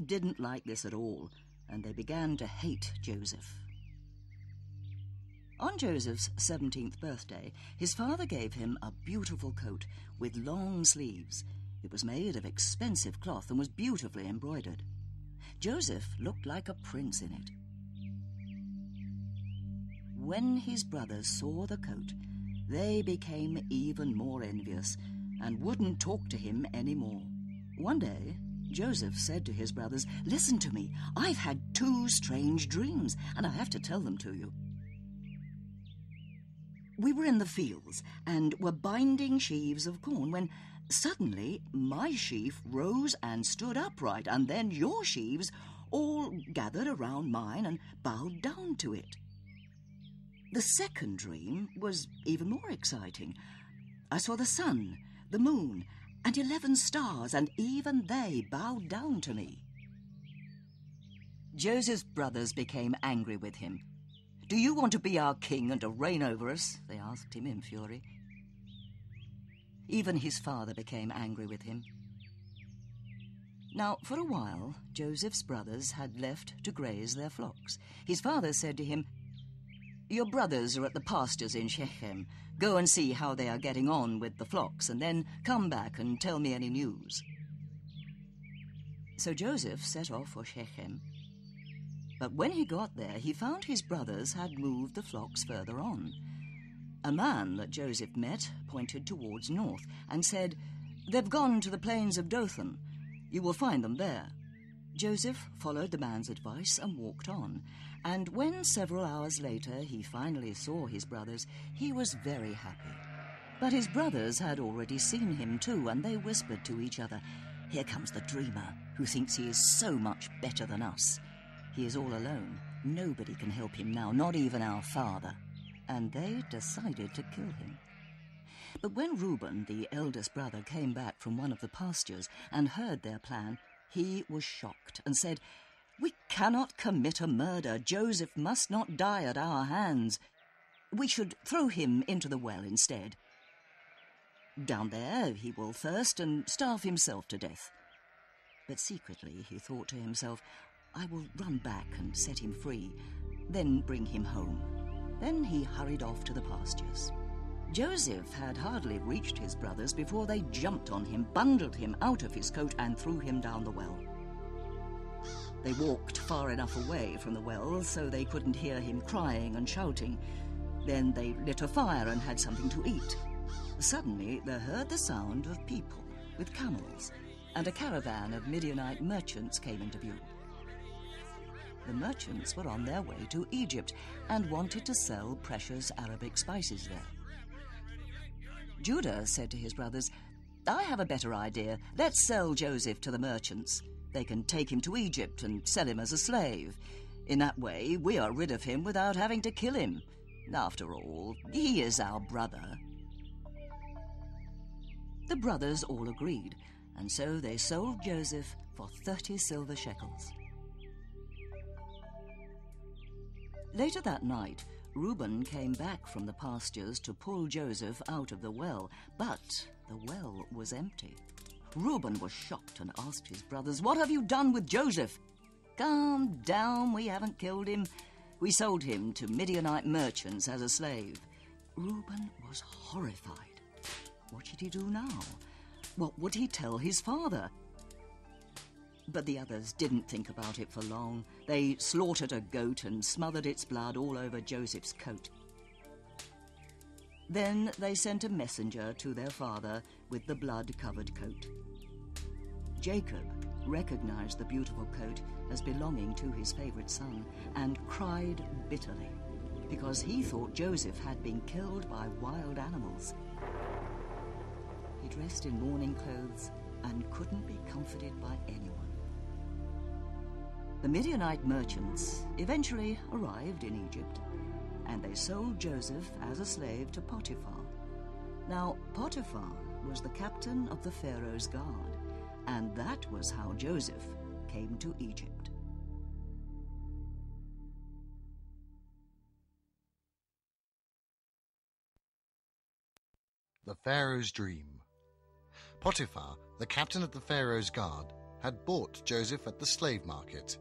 didn't like this at all, and they began to hate Joseph. On Joseph's 17th birthday, his father gave him a beautiful coat with long sleeves. It was made of expensive cloth and was beautifully embroidered. Joseph looked like a prince in it. When his brothers saw the coat, they became even more envious and wouldn't talk to him anymore. One day, Joseph said to his brothers, "Listen to me. I've had 2 strange dreams, and I have to tell them to you. We were in the fields and were binding sheaves of corn when suddenly my sheaf rose and stood upright, and then your sheaves all gathered around mine and bowed down to it. The second dream was even more exciting. I saw the sun, the moon, and 11 stars, and even they bowed down to me." Joseph's brothers became angry with him. "Do you want to be our king and to reign over us?" they asked him in fury. Even his father became angry with him. Now, for a while, Joseph's brothers had left to graze their flocks. His father said to him, "Your brothers are at the pastures in Shechem. Go and see how they are getting on with the flocks, and then come back and tell me any news." So Joseph set off for Shechem. But when he got there, he found his brothers had moved the flocks further on. A man that Joseph met pointed towards north and said, "They've gone to the plains of Dothan. You will find them there." Joseph followed the man's advice and walked on, and when several hours later he finally saw his brothers, he was very happy. But his brothers had already seen him too, and they whispered to each other, "Here comes the dreamer, who thinks he is so much better than us. He is all alone. Nobody can help him now, not even our father." And they decided to kill him. But when Reuben, the eldest brother, came back from one of the pastures and heard their plan, he was shocked and said, "We cannot commit a murder. Joseph must not die at our hands. We should throw him into the well instead. Down there he will thirst and starve himself to death." But secretly he thought to himself, "I will run back and set him free, then bring him home." Then he hurried off to the pastures. Joseph had hardly reached his brothers before they jumped on him, bundled him out of his coat, and threw him down the well. They walked far enough away from the well so they couldn't hear him crying and shouting. Then they lit a fire and had something to eat. Suddenly they heard the sound of people with camels, and a caravan of Midianite merchants came into view. The merchants were on their way to Egypt and wanted to sell precious Arabic spices there. Judah said to his brothers, "I have a better idea. Let's sell Joseph to the merchants. They can take him to Egypt and sell him as a slave. In that way, we are rid of him without having to kill him. After all, he is our brother." The brothers all agreed, and so they sold Joseph for 30 silver shekels. Later that night, Reuben came back from the pastures to pull Joseph out of the well, but the well was empty. Reuben was shocked and asked his brothers, "What have you done with Joseph?" "Calm down, we haven't killed him. We sold him to Midianite merchants as a slave." Reuben was horrified. What should he do now? What would he tell his father? But the others didn't think about it for long. They slaughtered a goat and smothered its blood all over Joseph's coat. Then they sent a messenger to their father with the blood-covered coat. Jacob recognized the beautiful coat as belonging to his favorite son and cried bitterly because he thought Joseph had been killed by wild animals. He dressed in mourning clothes and couldn't be comforted by anyone. The Midianite merchants eventually arrived in Egypt, and they sold Joseph as a slave to Potiphar. Now, Potiphar was the captain of the Pharaoh's guard, and that was how Joseph came to Egypt. The Pharaoh's Dream. Potiphar, the captain of the Pharaoh's guard, had bought Joseph at the slave market.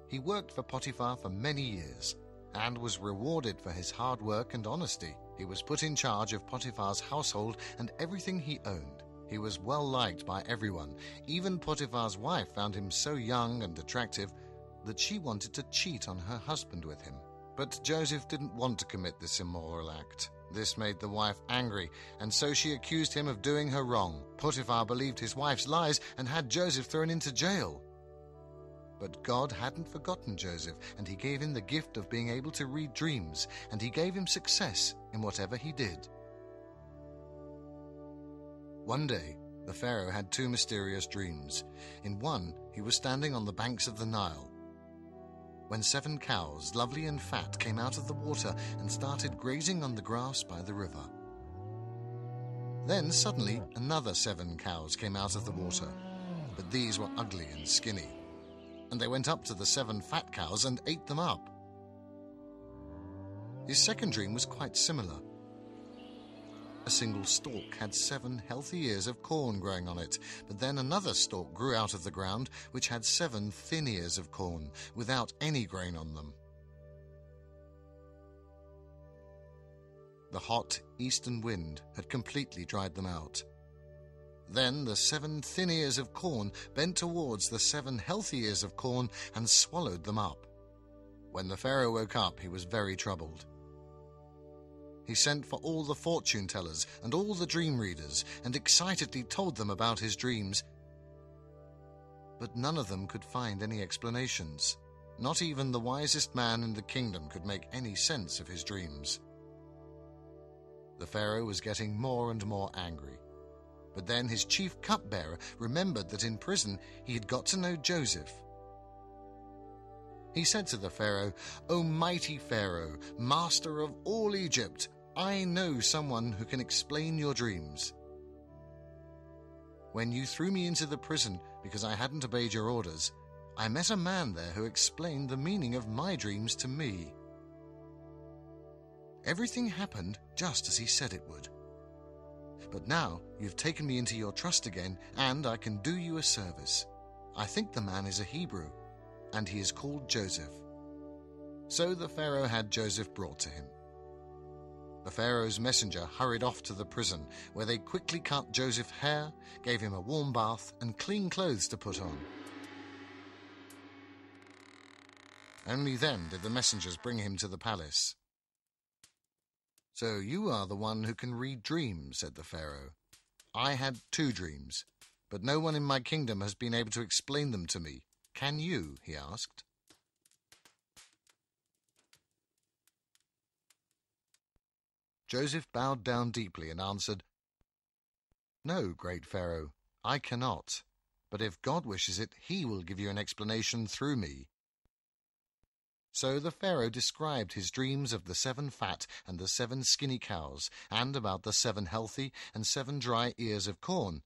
He worked for Potiphar for many years and was rewarded for his hard work and honesty. He was put in charge of Potiphar's household and everything he owned. He was well liked by everyone. Even Potiphar's wife found him so young and attractive that she wanted to cheat on her husband with him. But Joseph didn't want to commit this immoral act. This made the wife angry, and so she accused him of doing her wrong. Potiphar believed his wife's lies and had Joseph thrown into jail. But God hadn't forgotten Joseph, and he gave him the gift of being able to read dreams, and he gave him success in whatever he did. One day, the Pharaoh had two mysterious dreams. In one, he was standing on the banks of the Nile, when 7 cows, lovely and fat, came out of the water and started grazing on the grass by the river. Then suddenly another 7 cows came out of the water, but these were ugly and skinny, and they went up to the 7 fat cows and ate them up. His second dream was quite similar. A single stalk had 7 healthy ears of corn growing on it, but then another stalk grew out of the ground, which had 7 thin ears of corn, without any grain on them. The hot eastern wind had completely dried them out. Then the 7 thin ears of corn bent towards the 7 healthy ears of corn and swallowed them up. When the Pharaoh woke up, he was very troubled. He sent for all the fortune tellers and all the dream readers and excitedly told them about his dreams. But none of them could find any explanations. Not even the wisest man in the kingdom could make any sense of his dreams. The Pharaoh was getting more and more angry. But then his chief cupbearer remembered that in prison he had got to know Joseph. He said to the Pharaoh, "O mighty Pharaoh, master of all Egypt, I know someone who can explain your dreams. When you threw me into the prison because I hadn't obeyed your orders, I met a man there who explained the meaning of my dreams to me. Everything happened just as he said it would. But now you've taken me into your trust again, and I can do you a service. I think the man is a Hebrew, and he is called Joseph." So the Pharaoh had Joseph brought to him. The Pharaoh's messenger hurried off to the prison, where they quickly cut Joseph's hair, gave him a warm bath, and clean clothes to put on. Only then did the messengers bring him to the palace. "So you are the one who can read dreams," said the Pharaoh. "I had 2 dreams, but no one in my kingdom has been able to explain them to me. Can you?" he asked. Joseph bowed down deeply and answered, "No, great Pharaoh, I cannot. But if God wishes it, he will give you an explanation through me." So the Pharaoh described his dreams of the 7 fat and the 7 skinny cows, and about the 7 healthy and 7 dry ears of corn.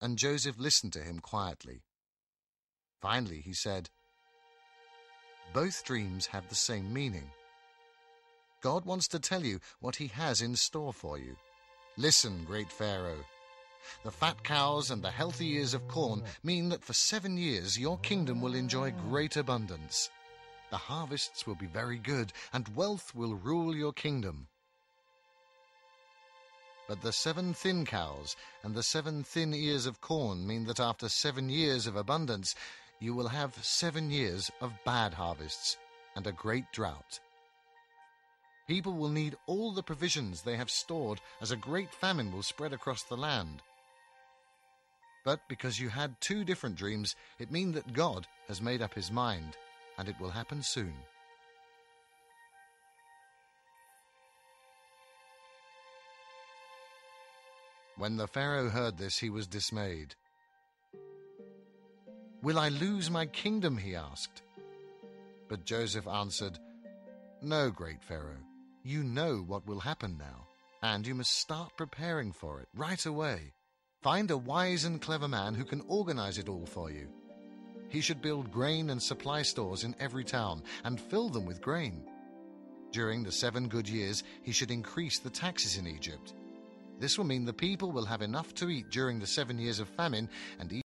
And Joseph listened to him quietly. Finally he said, "Both dreams have the same meaning. God wants to tell you what he has in store for you. Listen, great Pharaoh. The fat cows and the healthy ears of corn mean that for 7 years your kingdom will enjoy great abundance. The harvests will be very good, and wealth will rule your kingdom. But the 7 thin cows and the 7 thin ears of corn mean that after 7 years of abundance, you will have 7 years of bad harvests and a great drought. People will need all the provisions they have stored, as a great famine will spread across the land. But because you had 2 different dreams, it means that God has made up his mind, and it will happen soon." When the Pharaoh heard this, he was dismayed. "Will I lose my kingdom?" he asked. But Joseph answered, "No, great Pharaoh. You know what will happen now, and you must start preparing for it right away. Find a wise and clever man who can organize it all for you. He should build grain and supply stores in every town and fill them with grain. During the 7 good years, he should increase the taxes in Egypt. This will mean the people will have enough to eat during the 7 years of famine, and